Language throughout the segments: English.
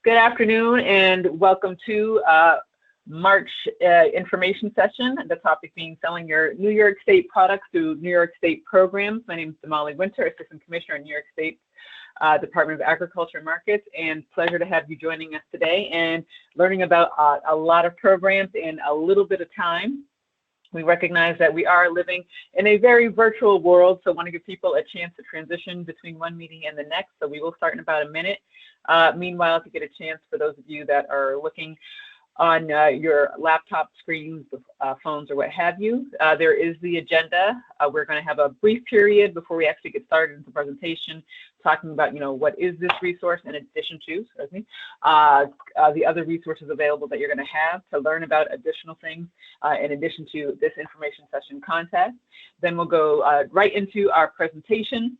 Good afternoon and welcome to March information session. The topic being selling your New York State products through New York State programs. My name is Damali Winter, Assistant Commissioner in New York State Department of Agriculture and Markets, and pleasure to have you joining us today and learning about a lot of programs in a little bit of time. We recognize that we are living in a very virtual world, so I want to give people a chance to transition between one meeting and the next. So we will start in about a minute. Meanwhile, if you get a chance, for those of you that are looking on your laptop screens, phones, or what have you, there is the agenda. We're going to have a brief period before we actually get started in the presentation, talking about, what is this resource in addition to, the other resources available that you're going to have to learn about additional things in addition to this information session content. Then we'll go right into our presentation.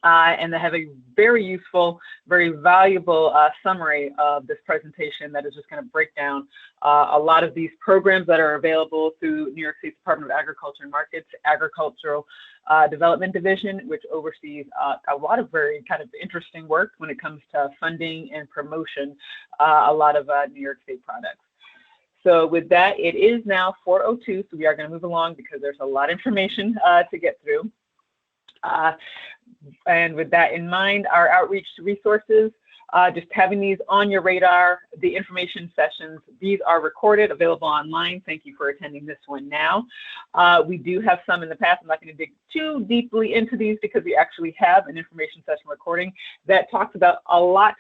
And they have a very useful, very valuable summary of this presentation that is just going to break down a lot of these programs that are available through New York State Department of Agriculture and Markets, Agricultural Development Division, which oversees a lot of very kind of interesting work when it comes to funding and promotion a lot of New York State products. So with that, it is now 4:02, so we are going to move along because there's a lot of information to get through. And with that in mind, our outreach resources, just having these on your radar, the information sessions, these are recorded, available online. Thank you for attending this one now. We do have some in the past. I'm not going to dig too deeply into these because we actually have an information session recording that talks about a lot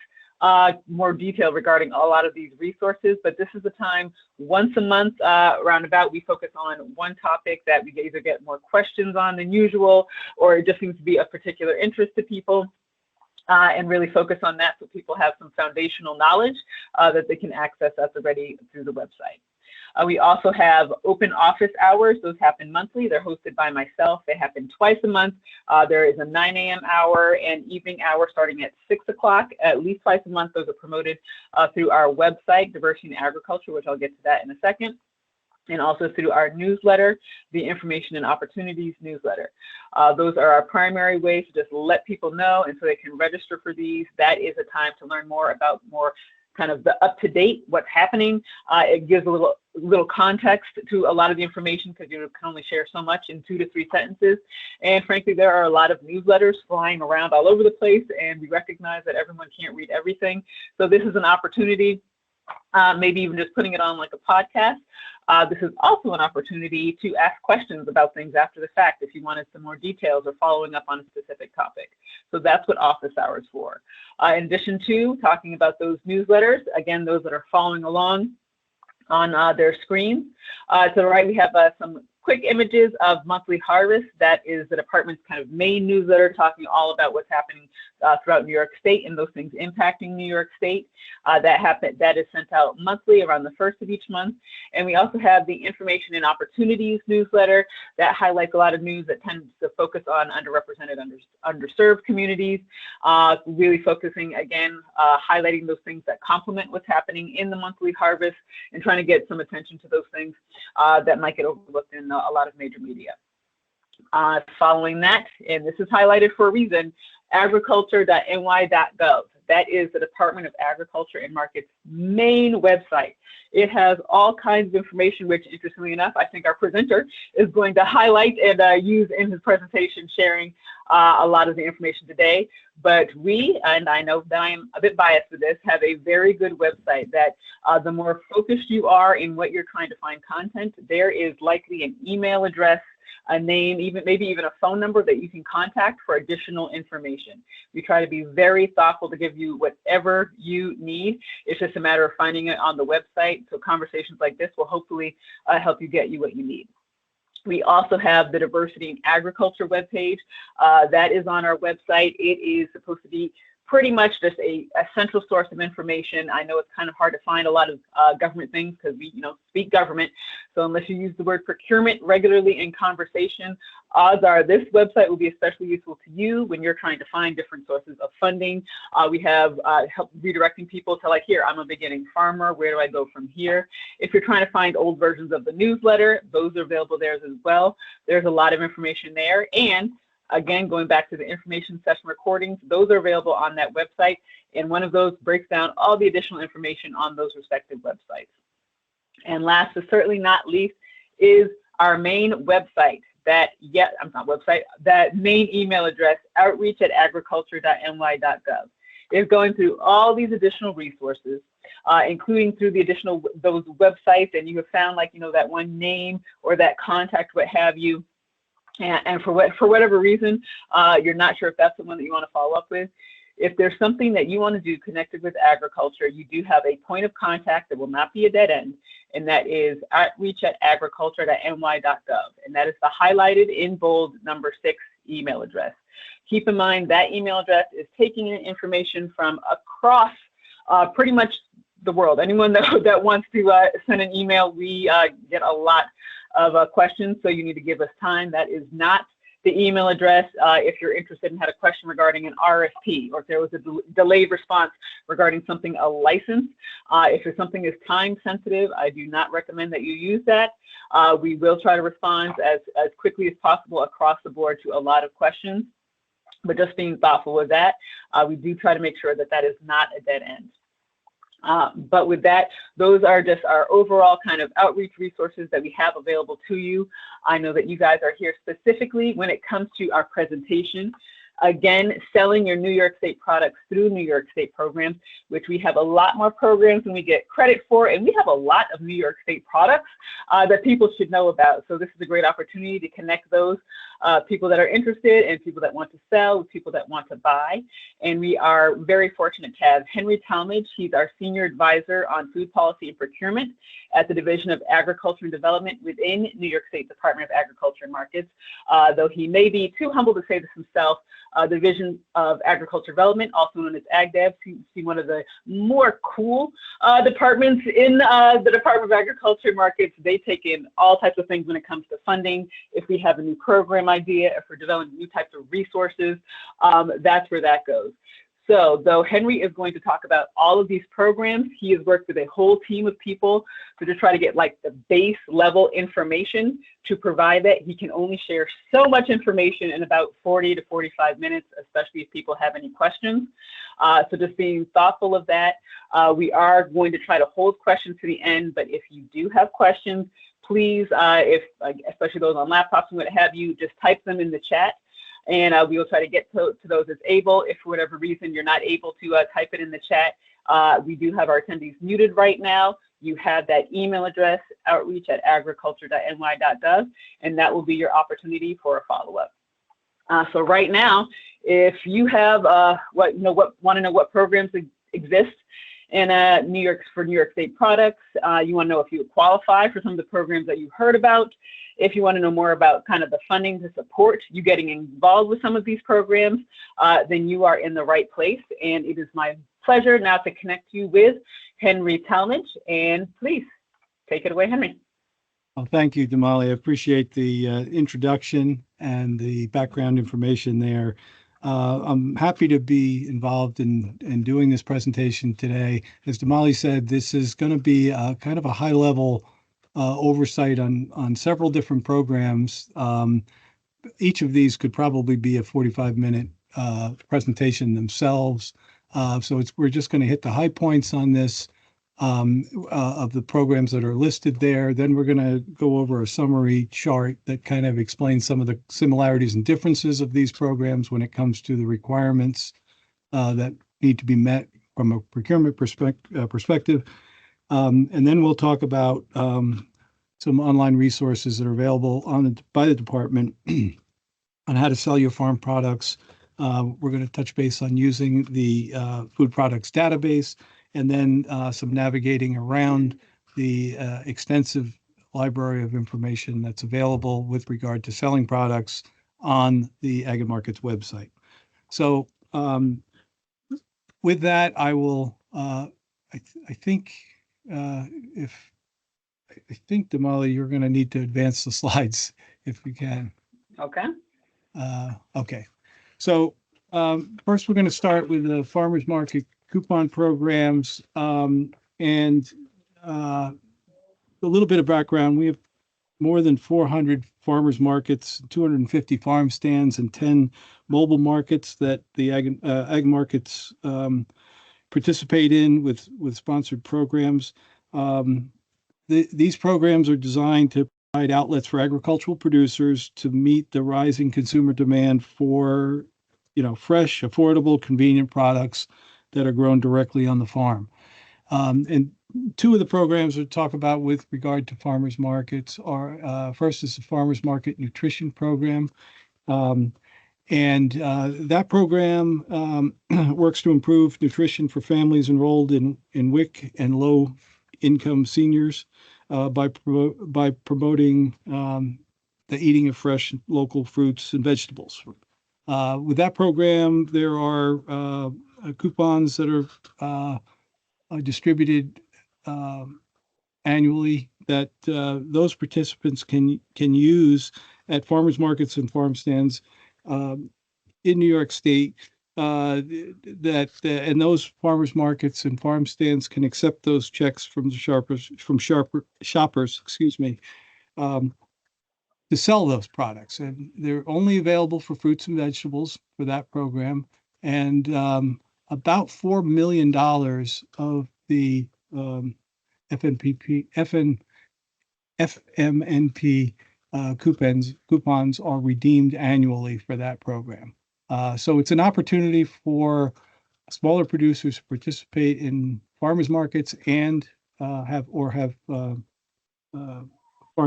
more detail regarding a lot of these resources, but this is the time once a month roundabout we focus on one topic that we either get more questions on than usual, or it just seems to be of particular interest to people, and really focus on that so people have some foundational knowledge that they can access at the ready through the website. We also have open office hours. Those happen monthly. They're hosted by myself. They happen twice a month. There is a 9 a.m. hour and evening hour starting at 6 o'clock, at least twice a month. Those are promoted through our website, Diversity in Agriculture, which I'll get to that in a second, and also through our newsletter, the Information and Opportunities newsletter. Those are our primary ways to just let people know, and so they can register for these. That is a time to learn more about kind of the up-to-date, what's happening. It gives a little context to a lot of the information because you can only share so much in 2 to 3 sentences. And frankly, there are a lot of newsletters flying around all over the place, and we recognize that everyone can't read everything. So this is an opportunity, maybe even just putting it on like a podcast. This is also an opportunity to ask questions about things after the fact if you wanted some more details or following up on a specific topic. So that's what office hours for. In addition to talking about those newsletters, again, those that are following along on their screens. To the right, we have some quick images of Monthly Harvest. That is the department's kind of main newsletter talking all about what's happening throughout New York State and those things impacting New York State. That is sent out monthly around the 1st of each month. And we also have the Information and Opportunities newsletter that highlights a lot of news that tends to focus on underrepresented, underserved communities, really focusing, again, highlighting those things that complement what's happening in the Monthly Harvest and trying to get some attention to those things that might get overlooked in a lot of major media. Following that, and this is highlighted for a reason, agriculture.ny.gov. That is the Department of Agriculture and Markets' main website. It has all kinds of information, which, interestingly enough, I think our presenter is going to highlight and use in his presentation, sharing a lot of the information today. But we, and I know that I am a bit biased with this, have a very good website that the more focused you are in what you're trying to find content, there is likely an email address, a name, maybe even a phone number that you can contact for additional information. We try to be very thoughtful to give you whatever you need. It's just a matter of finding it on the website. So conversations like this will hopefully help you get you what you need. We also have the Diversity in Agriculture webpage. That is on our website. It is supposed to be pretty much just a central source of information. I know it's kind of hard to find a lot of government things because we, speak government. So unless you use the word procurement regularly in conversation, odds are this website will be especially useful to you when you're trying to find different sources of funding. We have help redirecting people to here, I'm a beginning farmer. Where do I go from here? If you're trying to find old versions of the newsletter, those are available there as well. There's a lot of information there. And Again, going back to the information session recordings, those are available on that website, and one of those breaks down all the additional information on those respective websites. And last but certainly not least is our main website, that main email address, outreach@agriculture.ny.gov. It's going through all these additional resources, including through those websites, and you have found, like, that one name or that contact, what have you, and for whatever reason, you're not sure if that's the one that you want to follow up with. If there's something that you want to do connected with agriculture, you do have a point of contact that will not be a dead end, and that is outreach@agriculture.ny.gov, and that is the highlighted in bold number 6 email address. Keep in mind that email address is taking in information from across pretty much the world. Anyone that wants to send an email, we get a lot of questions, so you need to give us time. That is not the email address if you're interested and had a question regarding an RFP, or if there was a delayed response regarding something, a license. If something is time sensitive, I do not recommend that you use that. We will try to respond as quickly as possible across the board to a lot of questions, but just being thoughtful with that, we do try to make sure that that is not a dead end. But with that, those are just our overall kind of outreach resources that we have available to you. I know that you guys are here specifically when it comes to our presentation. Again, selling your New York State products through New York State programs, which we have a lot more programs than we get credit for, and we have a lot of New York State products that people should know about. So this is a great opportunity to connect those people that are interested and people that want to sell with people that want to buy. And we are very fortunate to have Henry Talmadge. He's our Senior Advisor on Food Policy and Procurement at the Division of Agriculture and Development within New York State Department of Agriculture and Markets. Though he may be too humble to say this himself, Division of Agriculture Development, also known as AgDev, seems to be one of the more cool departments in the Department of Agriculture and Markets. They take in all types of things when it comes to funding. If we have a new program idea, if we're developing new types of resources, that's where that goes. So though Henry is going to talk about all of these programs, he has worked with a whole team of people to just try to get like the base level information to provide that. He can only share so much information in about 40 to 45 minutes, especially if people have any questions. So just being thoughtful of that. We are going to try to hold questions to the end, but if you do have questions, please, especially those on laptops and what have you, just type them in the chat. And we will try to get to those as able. If for whatever reason you're not able to type it in the chat, we do have our attendees muted right now. You have that email address, outreach@agriculture.ny.gov, and that will be your opportunity for a follow-up. So right now, if you have want to know what programs exist in New York State products, you want to know if you qualify for some of the programs that you've heard about. If you want to know more about kind of the funding to support you getting involved with some of these programs, then you are in the right place. And it is my pleasure now to connect you with Henry Talmadge. And please take it away, Henry. Well, thank you, Damali. I appreciate the introduction and the background information there. I'm happy to be involved in doing this presentation today. As Damali said, this is going to be kind of a high-level oversight on several different programs. Each of these could probably be a 45-minute presentation themselves. So we're just going to hit the high points on this of the programs that are listed there. Then we're going to go over a summary chart that kind of explains some of the similarities and differences of these programs when it comes to the requirements that need to be met from a procurement perspective. And then we'll talk about some online resources that are available by the department on how to sell your farm products. We're going to touch base on using the food products database, and then some navigating around the extensive library of information that's available with regard to selling products on the Ag and Markets website. So with that, I will, I think Damali, you're going to need to advance the slides if we can. Okay. Okay. So first, we're going to start with the farmers market coupon programs, and a little bit of background. We have more than 400 farmers markets, 250 farm stands, and 10 mobile markets that the ag markets participate in with sponsored programs. These programs are designed to provide outlets for agricultural producers to meet the rising consumer demand for, fresh, affordable, convenient products that are grown directly on the farm. And two of the programs we talk about with regard to farmers markets are first is the Farmers Market Nutrition Program. That program works to improve nutrition for families enrolled in WIC and low-income seniors by promoting the eating of fresh local fruits and vegetables. With that program, there are coupons that are distributed annually that those participants can use at farmers markets and farm stands in New York State. And those farmers markets and farm stands can accept those checks from the shoppers, to sell those products, and they're only available for fruits and vegetables for that program. And about $4 million of the FMNP coupons are redeemed annually for that program. So it's an opportunity for smaller producers to participate in farmers markets and have farm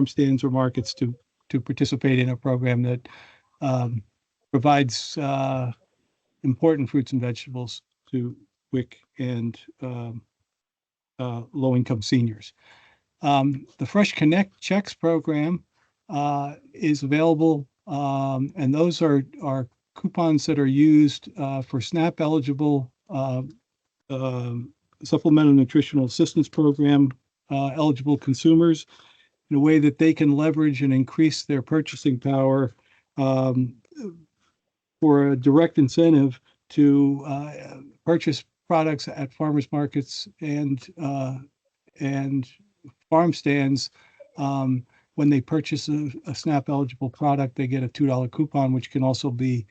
stands or markets to participate in a program that provides important fruits and vegetables to WIC and low-income seniors. The Fresh Connect Checks program is available, and those are coupons that are used for SNAP-eligible Supplemental Nutritional Assistance Program eligible consumers in a way that they can leverage and increase their purchasing power for a direct incentive to purchase products at farmers markets and farm stands. When they purchase a SNAP eligible product, they get a $2 coupon, which can also be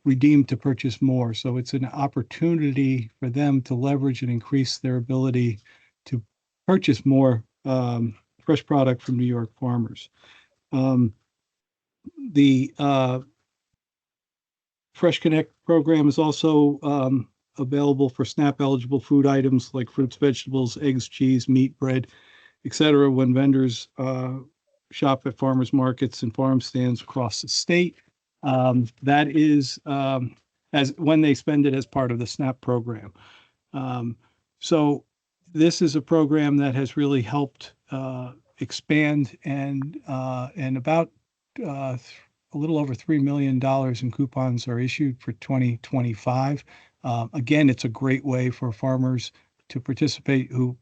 redeemed to purchase more. So it's an opportunity for them to leverage and increase their ability to purchase more fresh product from New York farmers. The Fresh Connect program is also available for SNAP eligible food items like fruits, vegetables, eggs, cheese, meat, bread, etc. when vendors shop at farmers markets and farm stands across the state. That is as when they spend it as part of the SNAP program. So this is a program that has really helped expand, and about a little over $3 million in coupons are issued for 2025. Again, it's a great way for farmers to participate who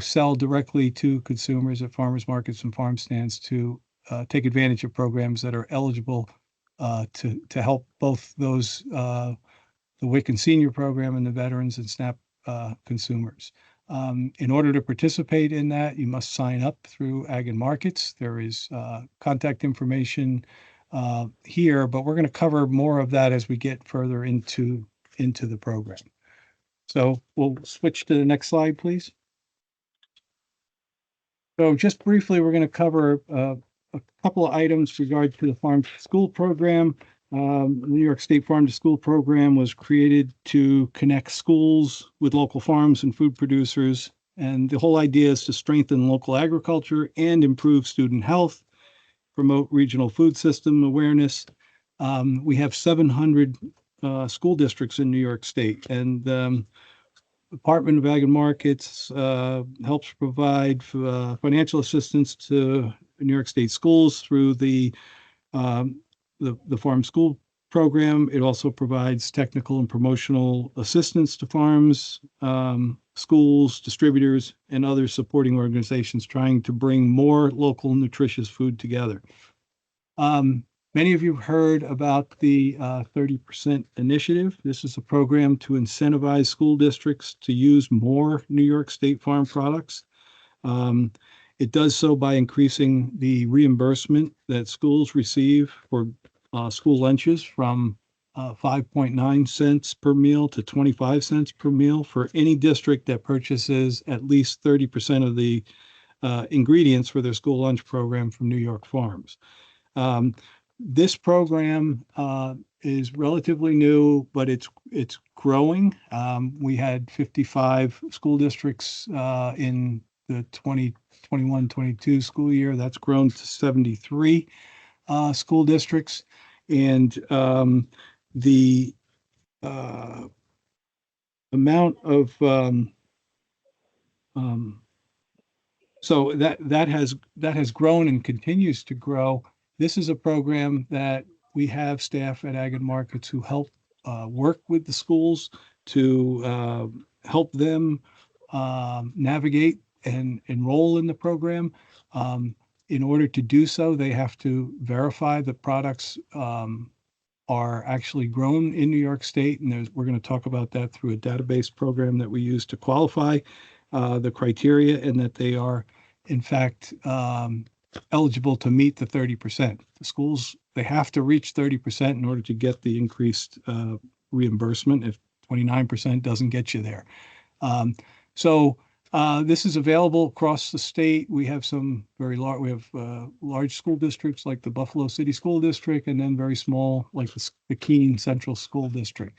sell directly to consumers at farmers markets and farm stands to take advantage of programs that are eligible to help both those, the WIC and senior program and the veterans and SNAP consumers. In order to participate in that, you must sign up through Ag and Markets. There is contact information here, but we're going to cover more of that as we get further into the program. So we'll switch to the next slide, please. So just briefly, we're going to cover a couple of items regarding to the Farm to School program. The New York State Farm to School program was created to connect schools with local farms and food producers. And the whole idea is to strengthen local agriculture and improve student health, promote regional food system awareness. We have 700 school districts in New York State, and Department of Ag and Markets helps provide financial assistance to New York State schools through the Farm School program. It also provides technical and promotional assistance to farms, schools, distributors, and other supporting organizations trying to bring more local nutritious food together. Many of you have heard about the 30% initiative. This is a program to incentivize school districts to use more New York State farm products. It does so by increasing the reimbursement that schools receive for school lunches from 5.9 cents per meal to 25 cents per meal for any district that purchases at least 30% of the ingredients for their school lunch program from New York Farms. This program is relatively new, but it's growing. We had 55 school districts in the 2021-22 school year. That's grown to 73 school districts, and the amount of so that has grown and continues to grow. This is a program that we have staff at Ag and Markets who help work with the schools to help them navigate and enroll in the program. In order to do so, they have to verify the products are actually grown in New York State, and we're going to talk about that through a database program that we use to qualify the criteria, and that they are, in fact, eligible to meet the 30%. The schools, they have to reach 30% in order to get the increased reimbursement if 29% doesn't get you there. This is available across the state. We have some very large, large school districts like the Buffalo City School District, and then very small like the Keene Central School District,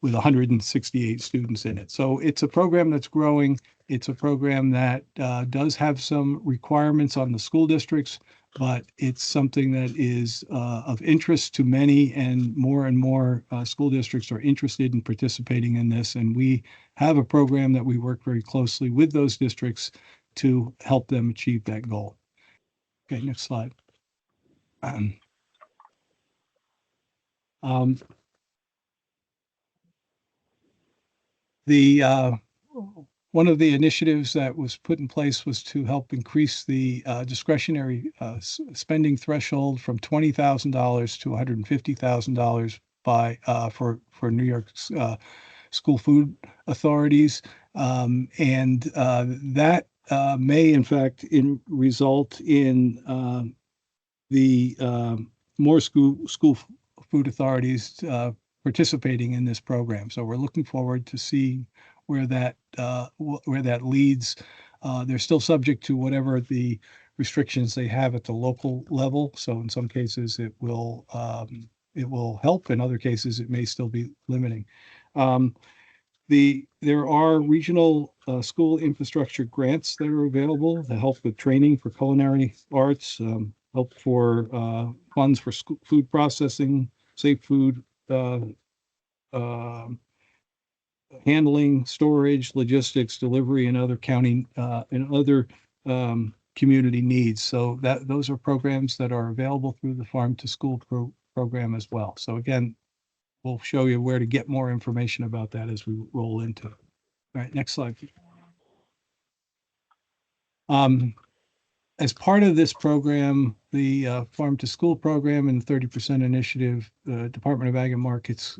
with 168 students in it. So it's a program that's growing. It's a program that does have some requirements on the school districts, but it's something that is of interest to many, and more school districts are interested in participating in this. And we have a program that we work very closely with those districts to help them achieve that goal. Okay, next slide. One of the initiatives that was put in place was to help increase the discretionary spending threshold from $20,000 to $150,000 for New York's school food authorities, and that may in fact result in the more school food authorities participating in this program. So we're looking forward to see where that leads. They're still subject to whatever the restrictions they have at the local level. So in some cases it will help. In other cases it may still be limiting. There are regional school infrastructure grants that are available to help with training for culinary arts, help for funds for food processing, safe food handling, storage, logistics, delivery, and other county and other community needs. So those are programs that are available through the Farm to School program as well. So again, we'll show you where to get more information about that as we roll into it. All right, next slide. As part of this program, the Farm to School program and the 30% initiative, the Department of Ag and Markets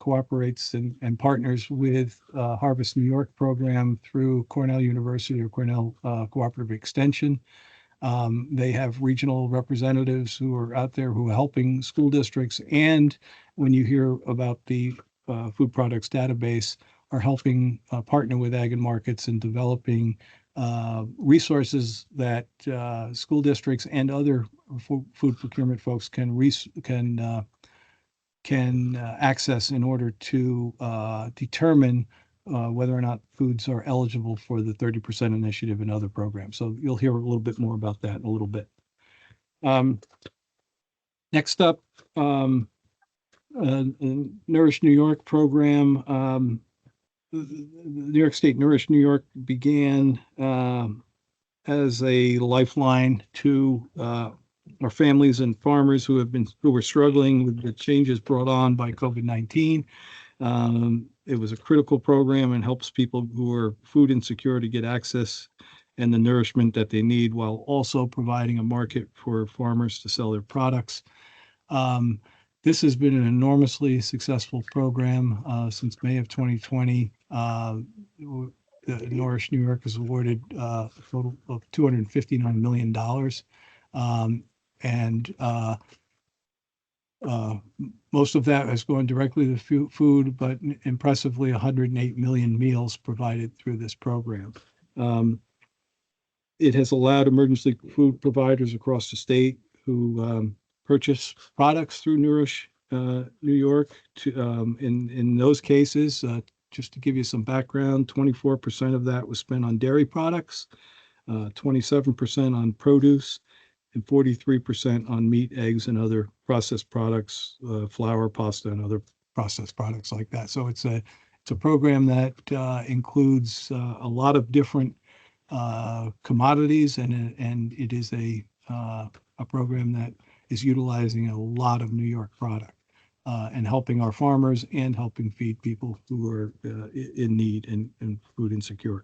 cooperates and partners with Harvest New York program through Cornell University or Cornell Cooperative Extension. They have regional representatives who are out there who are helping school districts, and when you hear about the food products database, are helping partner with Ag and Markets in developing resources that school districts and other food procurement folks can access in order to determine whether or not foods are eligible for the 30% initiative and other programs. So you'll hear a little bit more about that in a little bit. Next up, Nourish New York program. The New York State Nourish New York began as a lifeline to our families and farmers who were struggling with the changes brought on by COVID-19. It was a critical program and helps people who are food insecure to get access and the nourishment that they need, while also providing a market for farmers to sell their products. This has been an enormously successful program since May of 2020. Nourish New York was awarded a total of $259 million. And most of that has gone directly to food, but impressively 108 million meals provided through this program. It has allowed emergency food providers across the state who purchase products through Nourish New York to, in those cases, just to give you some background, 24% of that was spent on dairy products, 27% on produce, and 43% on meat, eggs, and other processed products, flour, pasta, and other processed products like that. So it's a program that includes a lot of different commodities, and it is a program that is utilizing a lot of New York product and helping our farmers and helping feed people who are in need and food insecure.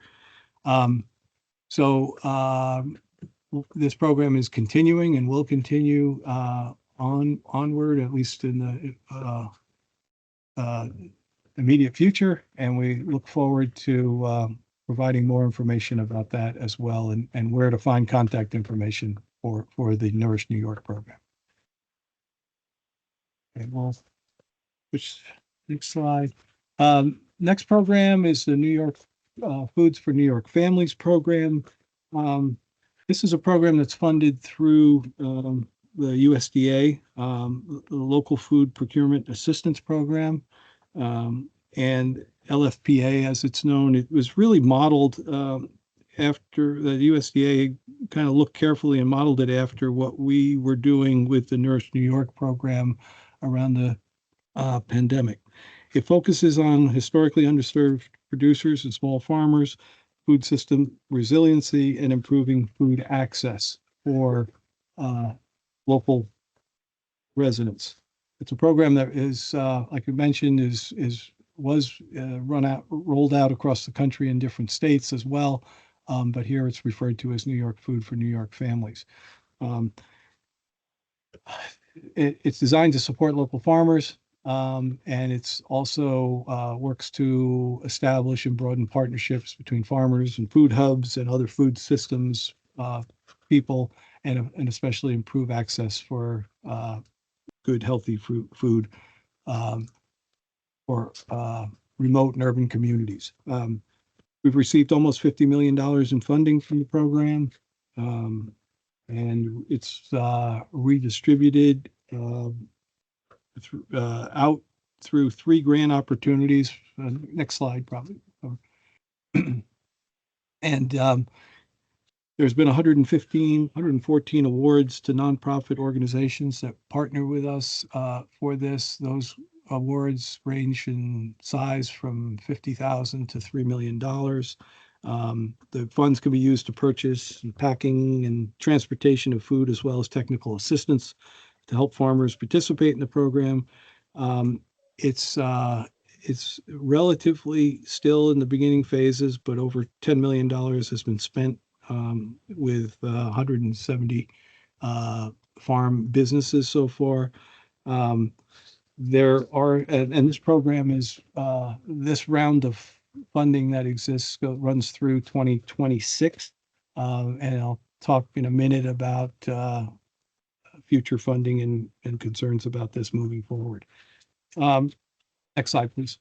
This program is continuing and will continue onward, at least in the immediate future. And we look forward to providing more information about that as well, and where to find contact information for the Nourish New York program. Okay, we'll switch next slide. Next program is the New York Foods for New York Families program. This is a program that's funded through the USDA, the Local Food Procurement Assistance Program, and LFPA, as it's known. It was really modeled after the USDA kind of looked carefully and modeled it after what we were doing with the Nourish New York program around the pandemic. It focuses on historically underserved producers and small farmers, food system resiliency, and improving food access for local residents. It's a program that is, like you mentioned, was rolled out across the country in different states as well, but here it's referred to as New York Food for New York Families. It's designed to support local farmers, and it's also works to establish and broaden partnerships between farmers and food hubs and other food systems people, and especially improve access for good, healthy food for remote and urban communities. We've received almost $50 million in funding from the program, and it's redistributed out through 3 grant opportunities. Next slide, probably. And there's been 114 awards to nonprofit organizations that partner with us for this. Those awards range in size from $50,000 to $3 million. The funds can be used to purchase and packing and transportation of food, as well as technical assistance to help farmers participate in the program. It's relatively still in the beginning phases, but over $10 million has been spent with 170 farm businesses so far. There are, and this program is, this round of funding that exists runs through 2026. And I'll talk in a minute about future funding and concerns about this moving forward. Next slide, please.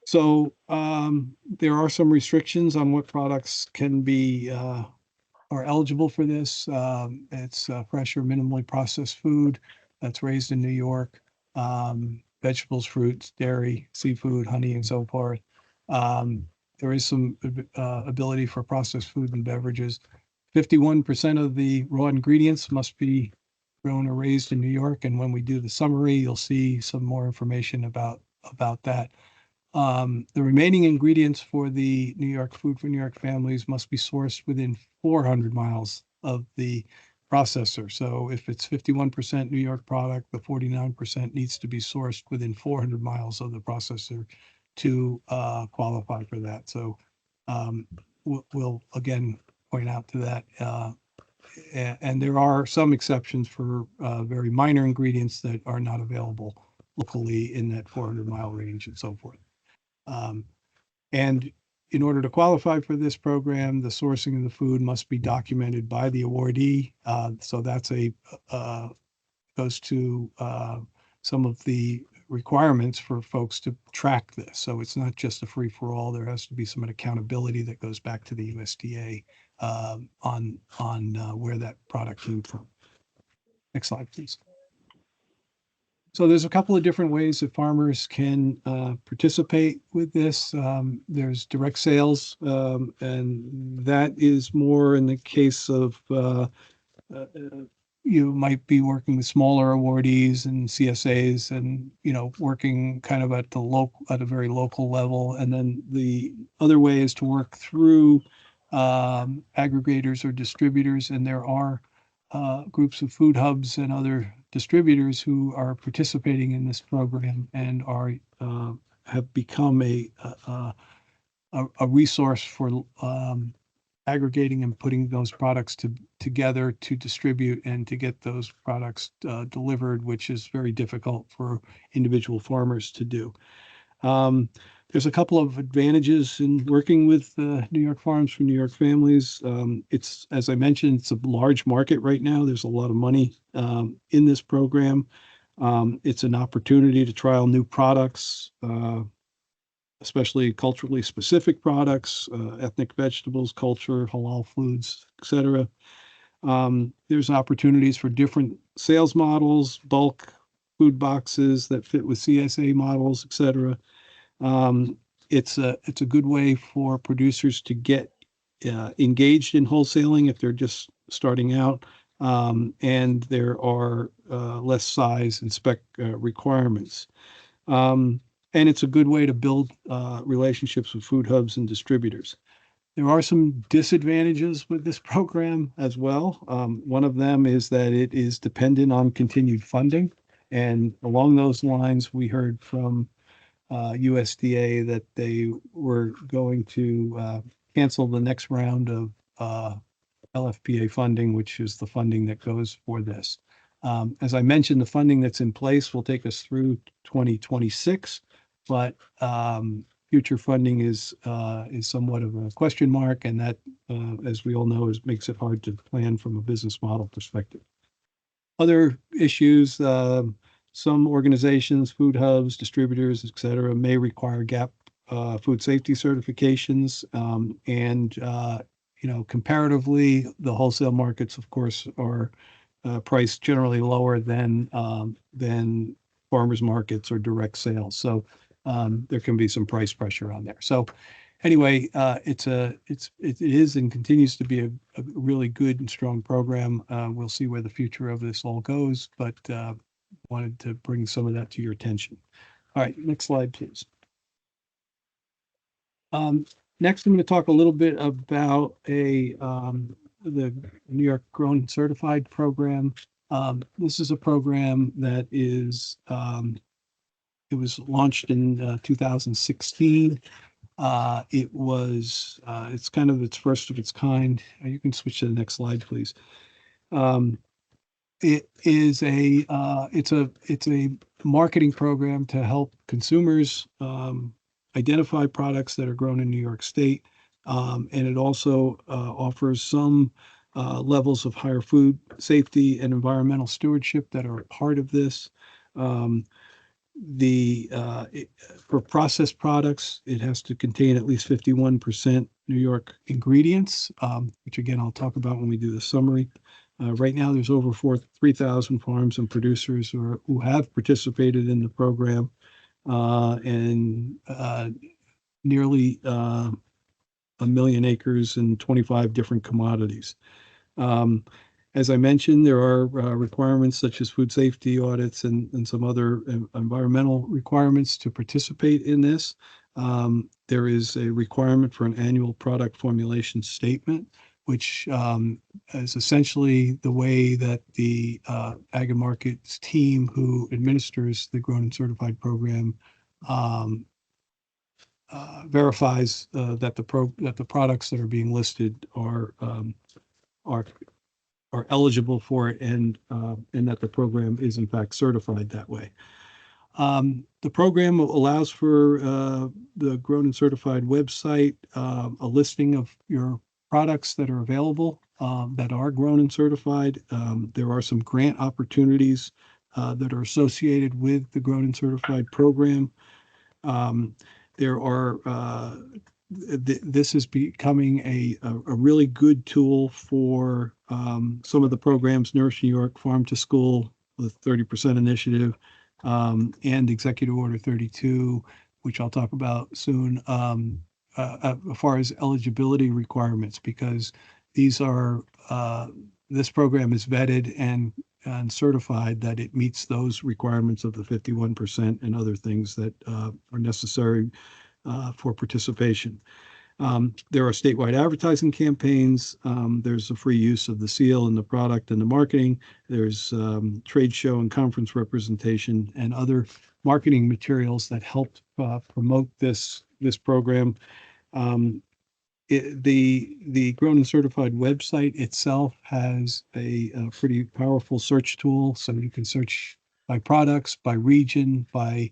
So there are some restrictions on what products can be are eligible for this. It's fresh or minimally processed food that's raised in New York, vegetables, fruits, dairy, seafood, honey, and so forth. There is some ability for processed food and beverages. 51% of the raw ingredients must be grown or raised in New York. And when we do the summary, you'll see some more information about that. The remaining ingredients for the New York Food for New York Families must be sourced within 400 miles of the processor. So if it's 51% New York product, the 49% needs to be sourced within 400 miles of the processor to qualify for that. So we'll again point out to that. And there are some exceptions for very minor ingredients that are not available locally in that 400-mile range and so forth. And in order to qualify for this program, the sourcing of the food must be documented by the awardee. So that's goes to some of the requirements for folks to track this. So it's not just a free for all. There has to be some accountability that goes back to the USDA on where that product came from. Next slide, please. So there's a couple of different ways that farmers can participate with this. There's direct sales, and that is more in the case of you might be working with smaller awardees and CSAs, and working kind of at a very local level. And then the other way is to work through aggregators or distributors, and there are groups of food hubs and other distributors who are participating in this program and have become a resource for aggregating and putting those products together to distribute and to get those products delivered, which is very difficult for individual farmers to do. There's a couple of advantages in working with New York Farms for New York Families. It's, as I mentioned, it's a large market right now. There's a lot of money in this program. It's an opportunity to trial new products, especially culturally specific products, ethnic vegetables, culture, halal foods, etc. There's opportunities for different sales models, bulk food boxes that fit with CSA models, etc. It's a good way for producers to get engaged in wholesaling if they're just starting out, and there are less size and spec requirements. And it's a good way to build relationships with food hubs and distributors. There are some disadvantages with this program as well. One of them is that it is dependent on continued funding. And along those lines, we heard from USDA that they were going to cancel the next round of LFPA funding, which is the funding that goes for this. As I mentioned, the funding that's in place will take us through 2026, but future funding is somewhat of a question mark, and that, as we all know, makes it hard to plan from a business model perspective. Other issues. Some organizations, food hubs, distributors, et cetera, may require GAP food safety certifications. Comparatively, the wholesale markets, of course, are priced generally lower than farmers markets or direct sales. So there can be some price pressure on there. So anyway, it is and continues to be a really good and strong program. We'll see where the future of this all goes, but wanted to bring some of that to your attention. All right, next slide, please. Next, I'm going to talk a little bit about the New York Grown Certified program. This is a program that is it was launched in 2016. It's kind of its first of its kind. You can switch to the next slide, please. It's a marketing program to help consumers identify products that are grown in New York State, and it also offers some levels of higher food safety and environmental stewardship that are a part of this. For processed products, it has to contain at least 51% New York ingredients, which again I'll talk about when we do the summary. Right now, there's over 3,000 farms and producers who have participated in the program, and nearly 1 million acres and 25 different commodities. As I mentioned, there are requirements such as food safety audits and some other environmental requirements to participate in this. There is a requirement for an annual product formulation statement, which is essentially the way that the Ag and Markets team who administers the Grown and Certified program verifies that the products that are being listed are eligible for it, and that the program is in fact certified that way. The The program allows for the Grown and Certified website, a listing of your products that are available that are grown and certified. There are some grant opportunities that are associated with the Grown and Certified program. There are this is becoming a really good tool for some of the programs, Nourish New York, Farm to School, the 30% initiative, and Executive Order 32, which I'll talk about soon, as far as eligibility requirements, because these are this program is vetted and certified that it meets those requirements of the 51% and other things that are necessary for participation. There are statewide advertising campaigns. There's a free use of the seal and the product and the marketing. There's trade show and conference representation and other marketing materials that help promote this program. The Grown and Certified website itself has a pretty powerful search tool, so you can search by products, by region, by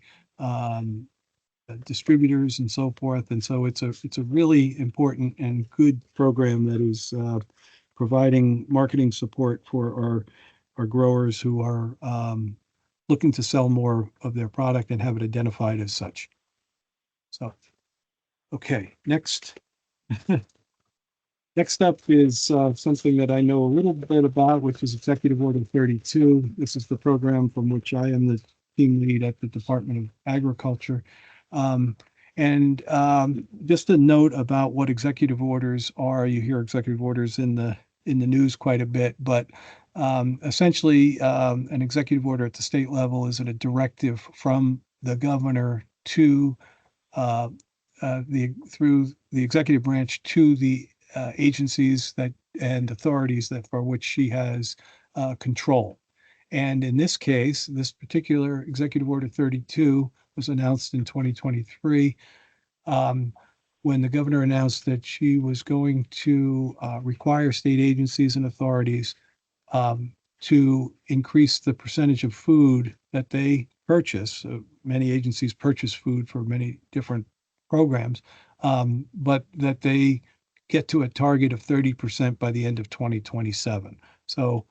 distributors, and so forth. And so it's a really important and good program that is providing marketing support for our growers who are looking to sell more of their product and have it identified as such. So, okay, next. Next up is something that I know a little bit about, which is Executive Order 32. This is the program from which I am the team lead at the Department of Agriculture. Just a note about what executive orders are. You hear executive orders in the news quite a bit, but essentially an executive order at the state level is a directive from the governor to through the executive branch to the agencies that and authorities that for which she has control. And in this case, this particular Executive Order 32 was announced in 2023 when the governor announced that she was going to require state agencies and authorities to increase the percentage of food that they purchase. Many agencies purchase food for many different programs, but that they get to a target of 30% by the end of 2027. So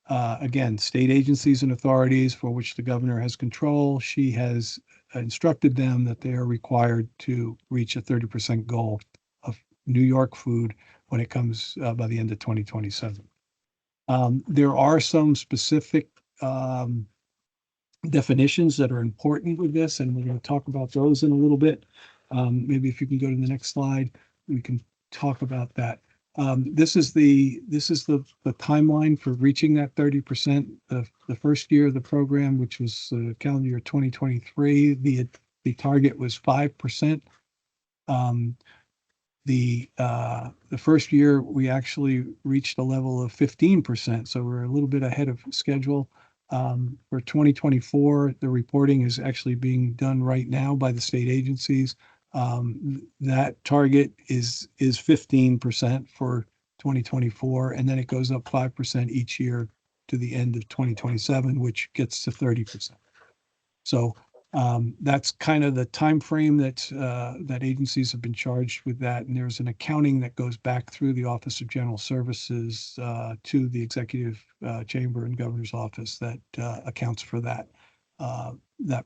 again, state agencies and authorities for which the governor has control, she has instructed them that they are required to reach a 30% goal of New York food when it comes by the end of 2027. There are some specific definitions that are important with this, and we're going to talk about those in a little bit. Maybe if you can go to the next slide, we can talk about that. This is the timeline for reaching that 30%. The first year of the program, which was calendar year 2023, the target was 5%. The first year we actually reached a level of 15%, so we're a little bit ahead of schedule. For 2024, the reporting is actually being done right now by the state agencies. That target is 15% for 2024, and then it goes up 5% each year to the end of 2027, which gets to 30%. So that's kind of the time frame that agencies have been charged with that, and there's an accounting that goes back through the Office of General Services to the Executive Chamber and Governor's Office that accounts for that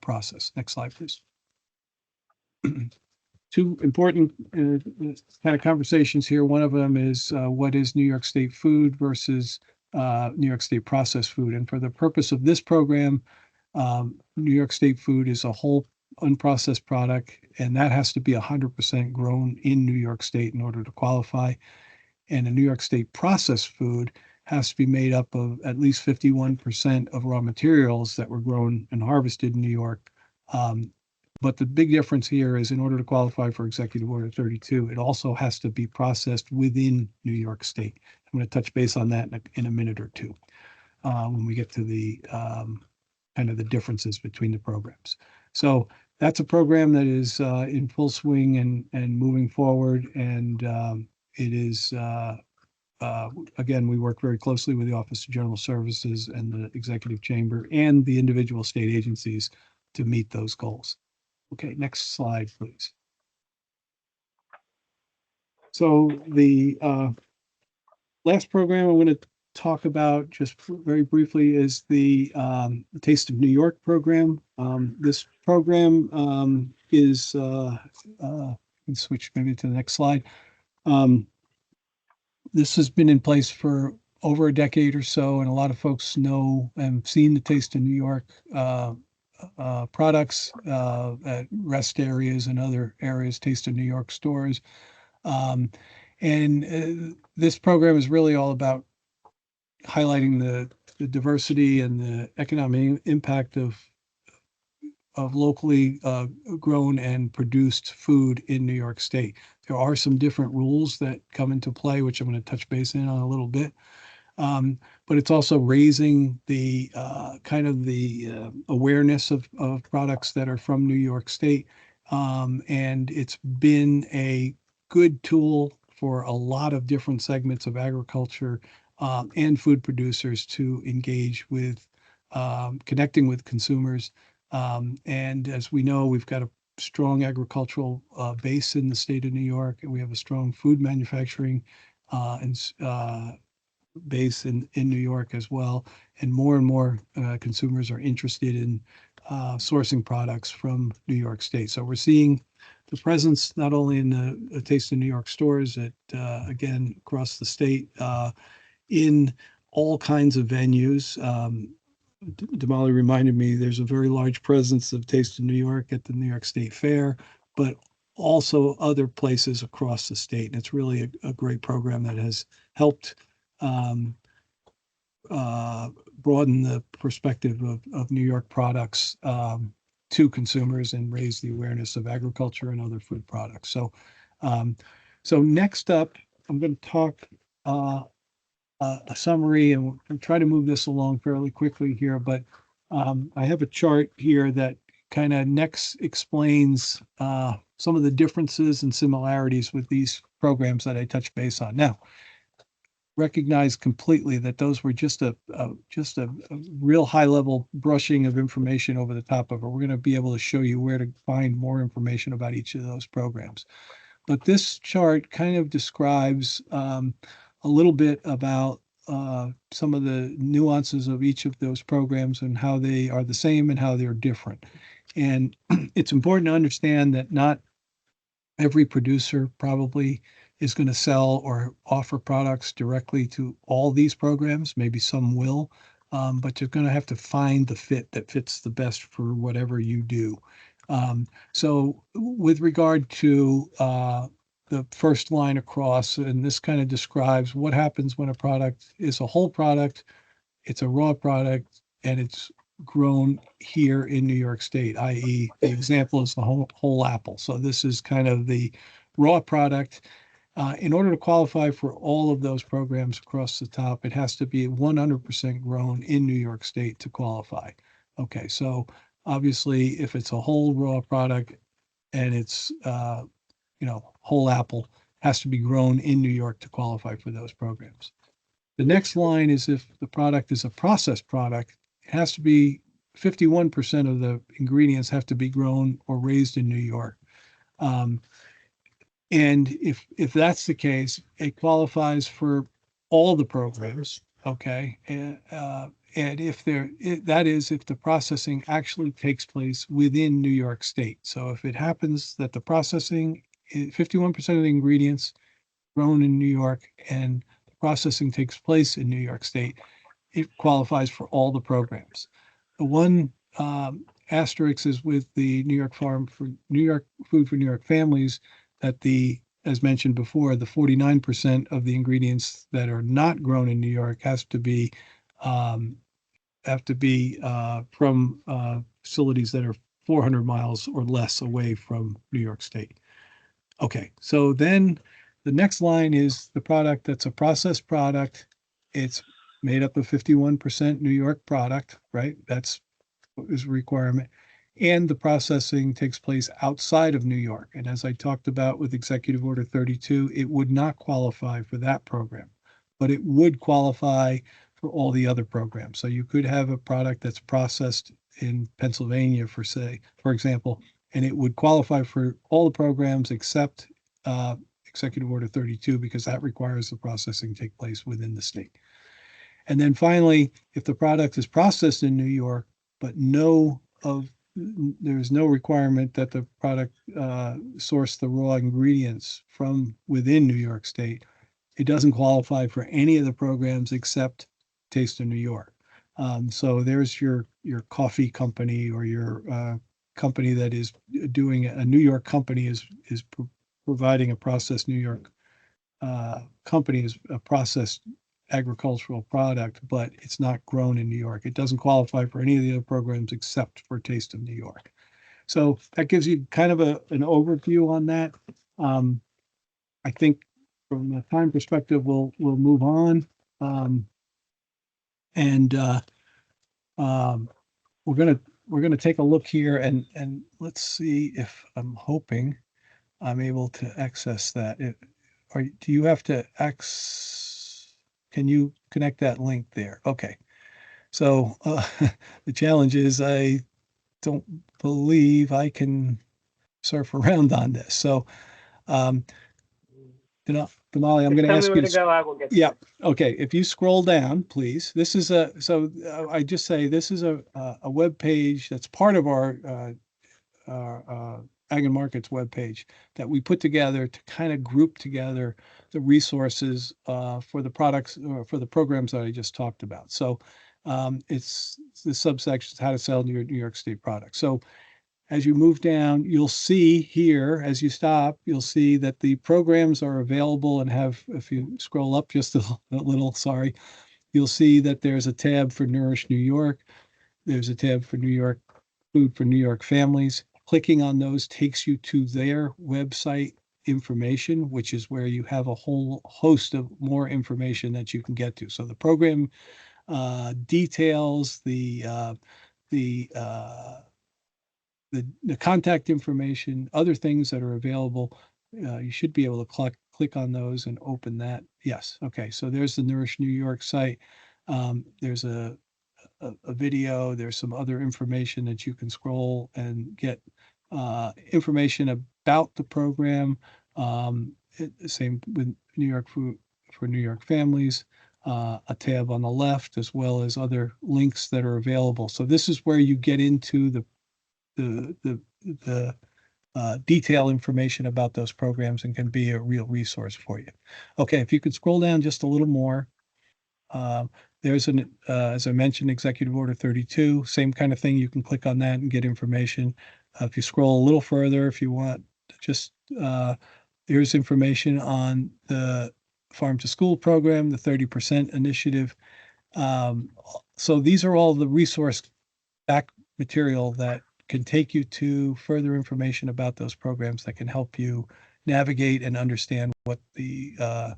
process. Next slide, please. Two important kind of conversations here. One of them is what is New York State food versus New York State processed food. And for the purpose of this program, New York State food is a whole unprocessed product, and that has to be 100% grown in New York State in order to qualify. And a New York State processed food has to be made up of at least 51% of raw materials that were grown and harvested in New York. But the big difference here is in order to qualify for Executive Order 32, it also has to be processed within New York State. I'm going to touch base on that in a minute or two when we get to the kind of the differences between the programs. So that's a program that is in full swing and moving forward. And it is, again, we work very closely with the Office of General Services and the Executive Chamber and the individual state agencies to meet those goals. Okay, next slide, please. So the last program I'm going to talk about just very briefly is the Taste of New York program. This program is, let's switch maybe to the next slide. Um, this has been in place for over a decade or so, and a lot of folks know and have seen the Taste of New York products at rest areas and other areas, Taste of New York stores. Um, and this program is really all about highlighting the diversity and the economic impact of locally grown and produced food in New York State. There are some different rules that come into play, which I'm going to touch base in on a little bit. But it's also raising the kind of the awareness of products that are from New York State. And it's been a good tool for a lot of different segments of agriculture and food producers to engage with connecting with consumers. And as we know, we've got a strong agricultural base in the state of New York, and we have a strong food manufacturing and base in New York as well. And more consumers are interested in sourcing products from New York State. So we're seeing the presence not only in the Taste of New York stores, at again across the state, in all kinds of venues. Damali reminded me there's a very large presence of Taste of New York at the New York State Fair, but also other places across the state. And it's really a great program that has helped um, broaden the perspective of New York products to consumers and raise the awareness of agriculture and other food products. Um, so next up, I'm going to talk a summary, and we'll try to move this along fairly quickly here. But I have a chart here that kind of next explains some of the differences and similarities with these programs that I touched base on. Now, recognize completely that those were just a real high level brushing of information over the top of it. We're going to be able to show you where to find more information about each of those programs. But this chart kind of describes a little bit about some of the nuances of each of those programs and how they are the same and how they're different. And it's important to understand that not every producer probably is going to sell or offer products directly to all these programs. Maybe some will, but you're going to have to find the fit that fits the best for whatever you do. So with regard to the first line across, and this kind of describes what happens when a product is a whole product, it's a raw product, and it's grown here in New York State, i.e. the example is the whole apple. So this is kind of the raw product. In order to qualify for all of those programs across the top, it has to be 100% grown in New York State to qualify. Okay, so obviously if it's a whole raw product and it's, whole apple, has to be grown in New York to qualify for those programs. The next line is if the product is a processed product, it has to be 51% of the ingredients have to be grown or raised in New York. And if that's the case, it qualifies for all the programs. Okay. And if that is if the processing actually takes place within New York State. So if it happens that the processing, 51% of the ingredients grown in New York and the processing takes place in New York State, it qualifies for all the programs. The one asterisk is with the New York Farm for New York Food for New York Families, that as mentioned before, the 49% of the ingredients that are not grown in New York have to be from facilities that are 400 miles or less away from New York State. Okay, so then the next line is the product that's a processed product. It's made up of 51% New York product, right? That's is a requirement. And the processing takes place outside of New York. And as I talked about with Executive Order 32, it would not qualify for that program, but it would qualify for all the other programs. So you could have a product that's processed in Pennsylvania, for example, and it would qualify for all the programs except Executive Order 32, because that requires the processing take place within the state. And then finally, if the product is processed in New York, but there's no requirement that the product source the raw ingredients from within New York State, it doesn't qualify for any of the programs except Taste of New York. So there's your coffee company, or your company that is doing a New York company is providing a processed New York company is a processed agricultural product, but it's not grown in New York. It doesn't qualify for any of the other programs except for Taste of New York. So that gives you kind of an overview on that. I think from a time perspective, we'll move on. We're gonna take a look here, and let's see if I'm hoping I'm able to access that. Do you have to can you connect that link there? Okay. So the challenge is I don't believe I can surf around on this. So, Damali, I'm going to ask you to go. I will get. Yeah. Okay. If you scroll down, please. This is I just say this is a web page that's part of our Ag and Markets webpage that we put together to kind of group together the resources for the products or for the programs that I just talked about. So it's the subsections, how to sell New York State products. So as you move down, you'll see here, as you stop, you'll see that the programs are available and have, if you scroll up just a little, sorry, you'll see that there's a tab for Nourish New York. There's a tab for New York Food for New York Families. Clicking on those takes you to their website information, which is where you have a whole host of more information that you can get to. So the program details, the contact information, other things that are available. You should be able to click on those and open that. Yes. Okay. So there's the Nourish New York site. There's a video. There's some other information that you can scroll and get information about the program. Same with New York Food for New York Families, a tab on the left, as well as other links that are available. So this is where you get into the detail information about those programs and can be a real resource for you. Okay, if you could scroll down just a little more. There's as I mentioned, Executive Order 32, same kind of thing. You can click on that and get information. If you scroll a little further, if you want, just there's information on the Farm to School program, the 30% initiative. So these are all the resource back material that can take you to further information about those programs that can help you navigate and understand what the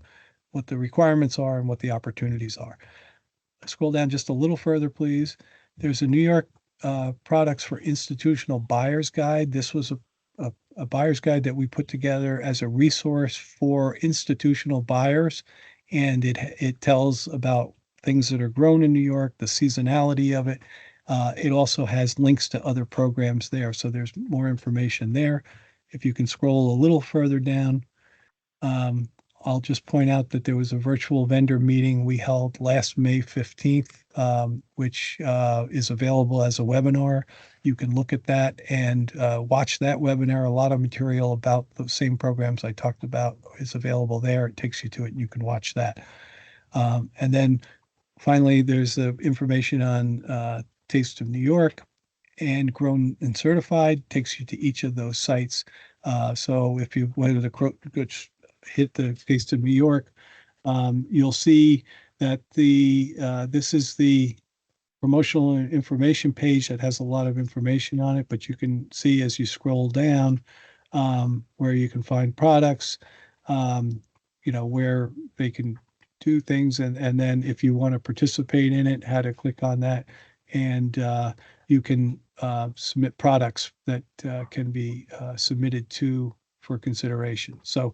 requirements are and what the opportunities are. Scroll down just a little further, please. There's a New York Products for Institutional Buyers Guide. This was a buyer's guide that we put together as a resource for institutional buyers, and it tells about things that are grown in New York, the seasonality of it. It also has links to other programs there, so there's more information there. If you can scroll a little further down, I'll just point out that there was a virtual vendor meeting we held last May 15th, which is available as a webinar. You can look at that and watch that webinar. A lot of material about the same programs I talked about is available there. It takes you to it and you can watch that. And then finally, there's the information on Taste of New York and Grown and Certified, takes you to each of those sites. So if you wanted to hit the Taste of New York, you'll see that this is the promotional information page that has a lot of information on it, but you can see as you scroll down where you can find products, where they can do things, and then if you want to participate in it, how to click on that, and you can submit products that can be submitted for consideration. So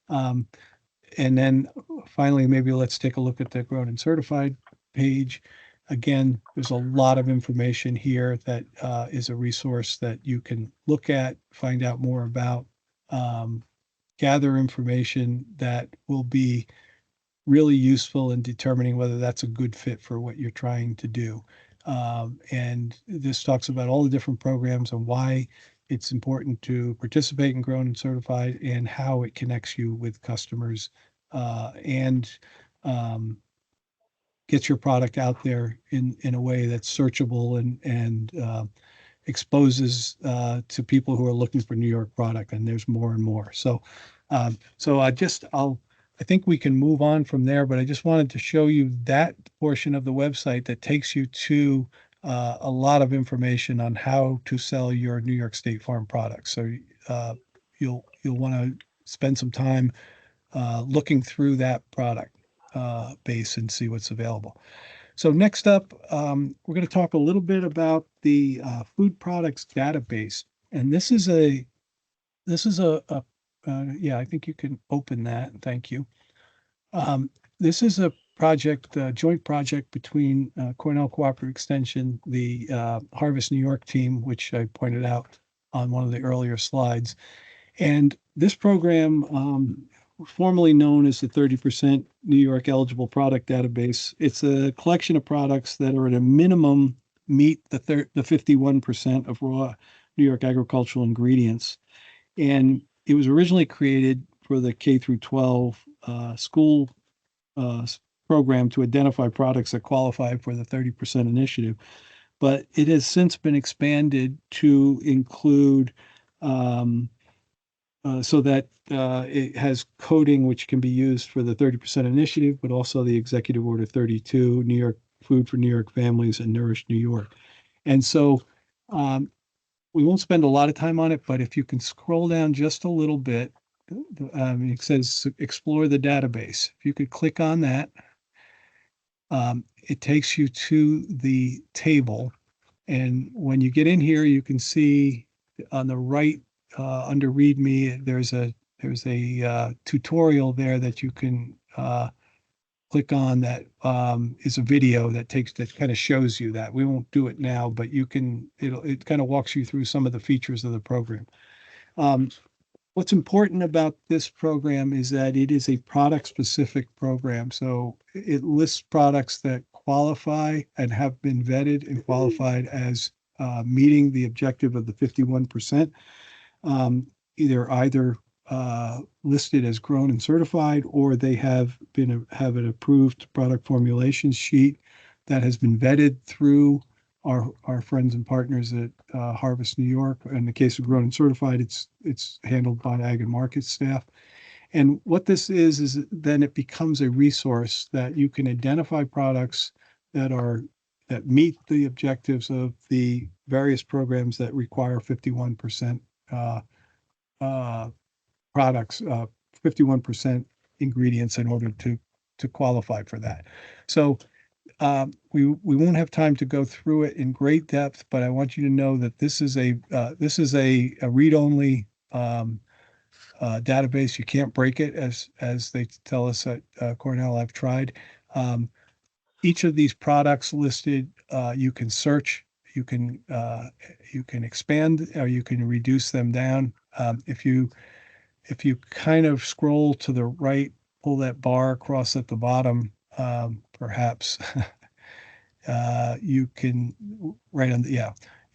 and then finally, maybe let's take a look at the Grown and Certified page. Again, there's a lot of information here that is a resource that you can look at, find out more about, gather information that will be really useful in determining whether that's a good fit for what you're trying to do. And this talks about all the different programs and why it's important to participate in Grown and Certified and how it connects you with customers and gets your product out there in a way that's searchable and exposes to people who are looking for New York product, and there's more and more. I think we can move on from there, but I just wanted to show you that portion of the website that takes you to a lot of information on how to sell your New York State Farm products. So you'll want to spend some time looking through that product base and see what's available. So next up, we're going to talk a little bit about the food products database, and this is a yeah, I think you can open that. Thank you. This is a project, a joint project between Cornell Cooperative Extension, the Harvest New York team, which I pointed out on one of the earlier slides, and this program, formerly known as the 30% New York Eligible Product Database, it's a collection of products that are at a minimum meet the 51% of raw New York agricultural ingredients. And it was originally created for the K through 12 school program to identify products that qualify for the 30% initiative. But it has since been expanded to include so that it has coding which can be used for the 30% initiative, but also the Executive Order 32, New York Food for New York Families, and Nourish New York. And so we won't spend a lot of time on it, but if you can scroll down just a little bit, it says explore the database. If you could click on that, it takes you to the table. And when you get in here, you can see on the right under README, there's a tutorial there that you can click on that is a video that kind of shows you that. We won't do it now, but it kind of walks you through some of the features of the program. What's important about this program is that it is a product-specific program. So it lists products that qualify and have been vetted and qualified as meeting the objective of the 51%. Either listed as grown and certified, or they have an approved product formulation sheet that has been vetted through our friends and partners at Harvest New York. In the case of grown and certified, it's handled by Ag and Market staff. And what this is then it becomes a resource that you can identify products that meet the objectives of the various programs that require 51% products, 51% ingredients in order to qualify for that. So we won't have time to go through it in great depth, but I want you to know that this is a read-only database. You can't break it, as they tell us at Cornell. I've tried. Each of these products listed, you can search, you can expand, or you can reduce them down. If you kind of scroll to the right, pull that bar across at the bottom, perhaps you can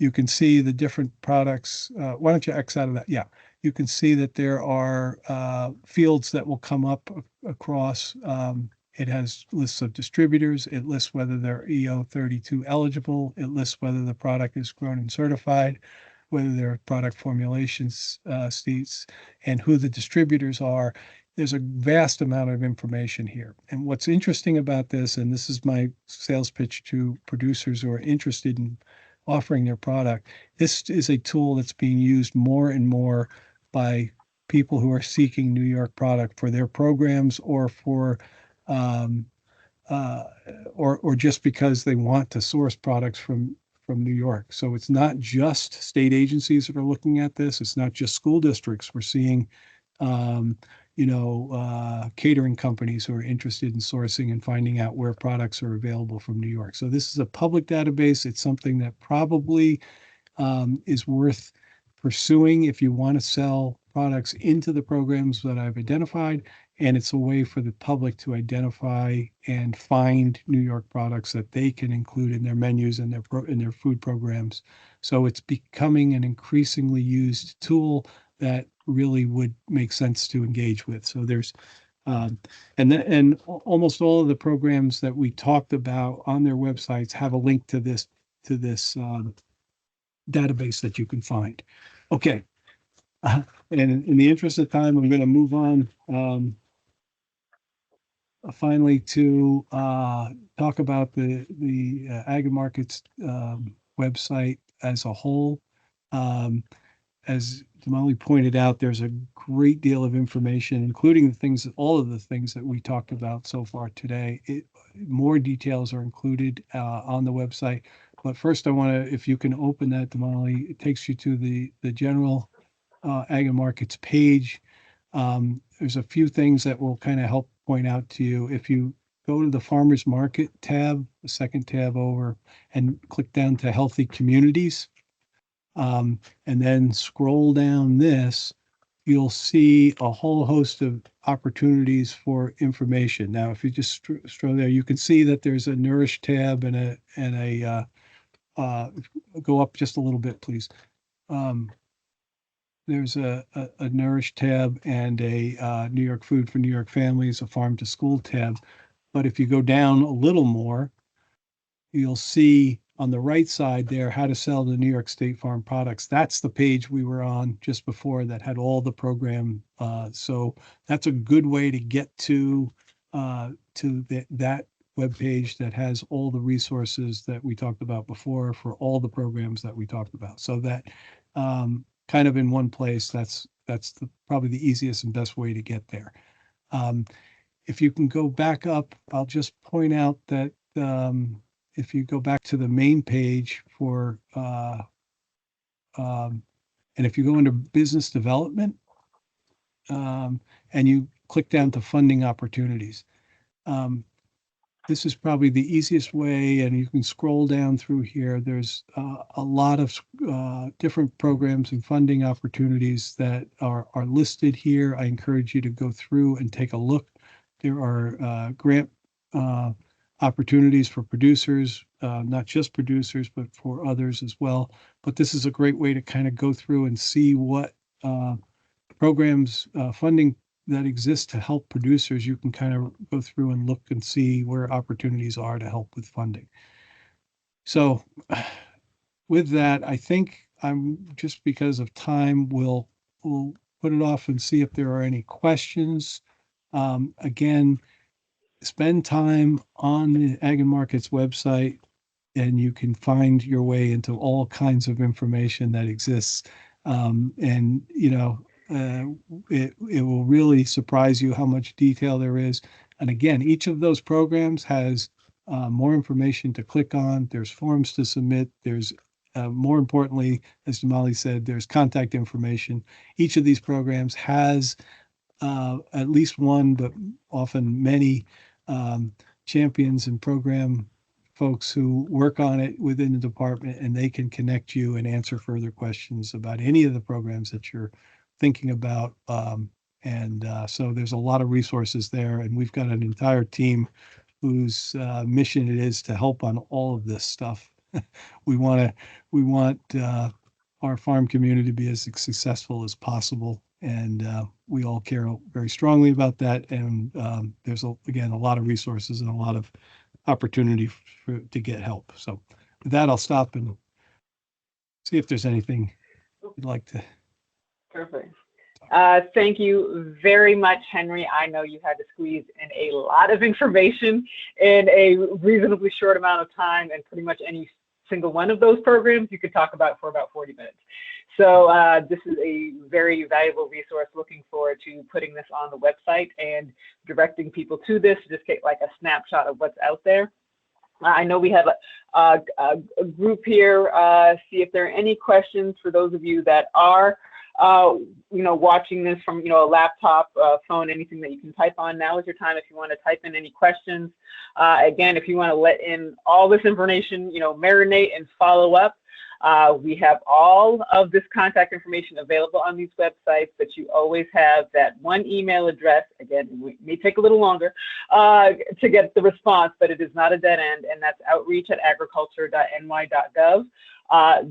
you can see the different products. Why don't you X out of that? Yeah, you can see that there are fields that will come up across. It has lists of distributors. It lists whether they're EO32 eligible. It lists whether the product is grown and certified, whether there are product formulations states, and who the distributors are. There's a vast amount of information here. And what's interesting about this, and this is my sales pitch to producers who are interested in offering their product, this is a tool that's being used more and more by people who are seeking New York product for their programs or for or just because they want to source products from New York. So it's not just state agencies that are looking at this. It's not just school districts. We're seeing catering companies who are interested in sourcing and finding out where products are available from New York. So this is a public database. It's something that probably is worth pursuing if you want to sell products into the programs that I've identified. And it's a way for the public to identify and find New York products that they can include in their menus and in their food programs. So it's becoming an increasingly used tool that really would make sense to engage with. So there's and almost all of the programs that we talked about on their websites have a link to this database that you can find. Okay, and in the interest of time, I'm going to move on finally to talk about the Ag Markets website as a whole. As Damali pointed out, there's a great deal of information, including all of the things that we talked about so far today. More details are included on the website. But first, I want to, if you can open that, Damali, it takes you to the general Ag Markets page. There's a few things that will kind of help point out to you. If you go to the Farmers Market tab, the second tab over, and click down to Healthy Communities, and then scroll down this, you'll see a whole host of opportunities for information. Now, if you just scroll there, you can see that there's a Nourish tab and a go up just a little bit, please. There's a Nourish tab and a New York Food for New York Families, a Farm to School tab. But if you go down a little more, you'll see on the right side there how to sell the New York State Farm products. That's the page we were on just before that had all the program. So that's a good way to get to that web page that has all the resources that we talked about before for all the programs that we talked about. So that kind of in one place, that's probably the easiest and best way to get there. If you can go back up, I'll just point out that if you go back to the main page for, and if you go into business development, and you click down to funding opportunities, this is probably the easiest way, and you can scroll down through here. There's a lot of different programs and funding opportunities that are listed here. I encourage you to go through and take a look. There are grant opportunities for producers, not just producers, but for others as well. But this is a great way to kind of go through and see what programs, funding that exists to help producers. You can kind of go through and look and see where opportunities are to help with funding. So with that, I think I'm just because of time, we'll put it off and see if there are any questions. Again, spend time on the Ag Markets website, and you can find your way into all kinds of information that exists. And it will really surprise you how much detail there is. And again, each of those programs has more information to click on. There's forms to submit. There's more importantly, as Damali said, there's contact information. Each of these programs has at least one, but often many champions and program folks who work on it within the department, and they can connect you and answer further questions about any of the programs that you're thinking about. So there's a lot of resources there, and we've got an entire team whose mission it is to help on all of this stuff. We want our farm community to be as successful as possible, and we all care very strongly about that. And there's again a lot of resources and a lot of opportunity to get help. So with that, I'll stop and see if there's anything you'd like to. Perfect. Thank you very much, Henry. I know you had to squeeze in a lot of information in a reasonably short amount of time, and pretty much any single one of those programs you could talk about for about 40 minutes. So this is a very valuable resource. Looking forward to putting this on the website and directing people to this, just get like a snapshot of what's out there. I know we have a group here. See if there are any questions for those of you that are watching this from, a laptop, phone, anything that you can type on, now is your time if you want to type in any questions. Again, if you want to let in all this information, marinate and follow up, we have all of this contact information available on these websites, but you always have that one email address. Again, it may take a little longer to get the response, but it is not a dead end, and that's outreach@agriculture.ny.gov.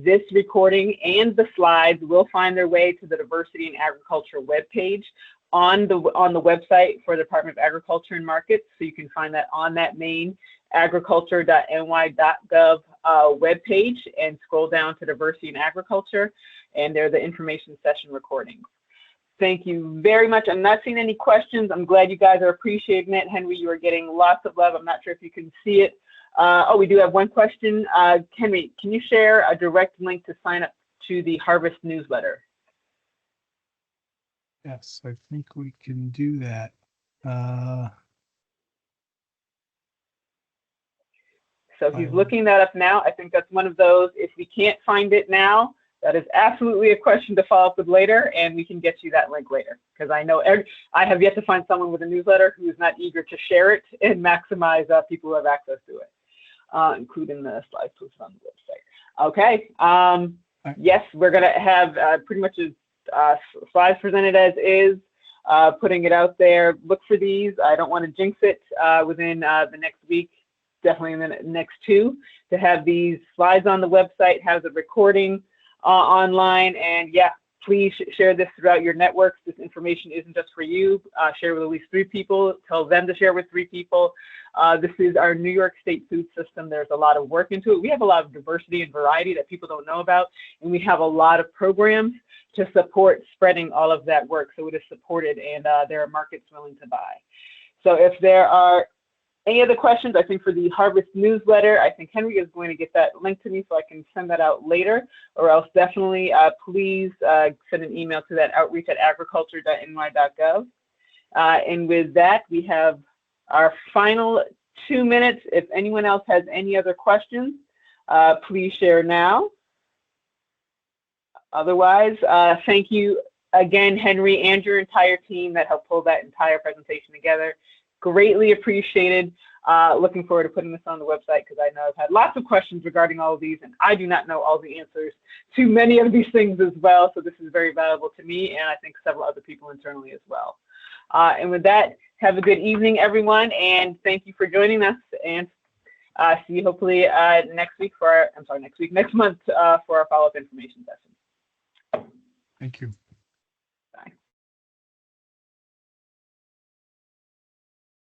This recording and the slides will find their way to the Diversity in Agriculture webpage on the website for the Department of Agriculture and Markets. So you can find that on that main agriculture.ny.gov webpage and scroll down to Diversity in Agriculture, and they're the information session recordings. Thank you very much. I'm not seeing any questions. I'm glad you guys are appreciating it. Henry, you are getting lots of love. I'm not sure if you can see it. We do have one question. Henry, can you share a direct link to sign up to the Harvest newsletter? Yes, I think we can do that. So he's looking that up now. I think that's one of those, if we can't find it now, that is absolutely a question to follow up with later, and we can get you that link later. Because I know I have yet to find someone with a newsletter who is not eager to share it and maximize people who have access to it, including the slides posted on the website. Okay. Yes, we're going to have pretty much slides presented as is, putting it out there. Look for these. I don't want to jinx it within the next week. Definitely in the next two, to have these slides on the website, have the recording online, and yeah, please share this throughout your networks. This information isn't just for you. Share with at least 3 people. Tell them to share with 3 people. This is our New York State food system. There's a lot of work into it. We have a lot of diversity and variety that people don't know about, and we have a lot of programs to support spreading all of that work. So it is supported, and there are markets willing to buy. So if there are any other questions, I think for the Harvest newsletter, I think Henry is going to get that link to me so I can send that out later, or else definitely please send an email to that outreach@agriculture.ny.gov. And with that, we have our final 2 minutes. If anyone else has any other questions, please share now. Otherwise, thank you again, Henry, and your entire team that helped pull that entire presentation together. Greatly appreciated. Looking forward to putting this on the website, because I know I've had lots of questions regarding all of these, and I do not know all the answers to many of these things as well. So this is very valuable to me, and I think several other people internally as well. And with that, have a good evening, everyone, and thank you for joining us. And see you hopefully next month for our follow-up information session. Thank you.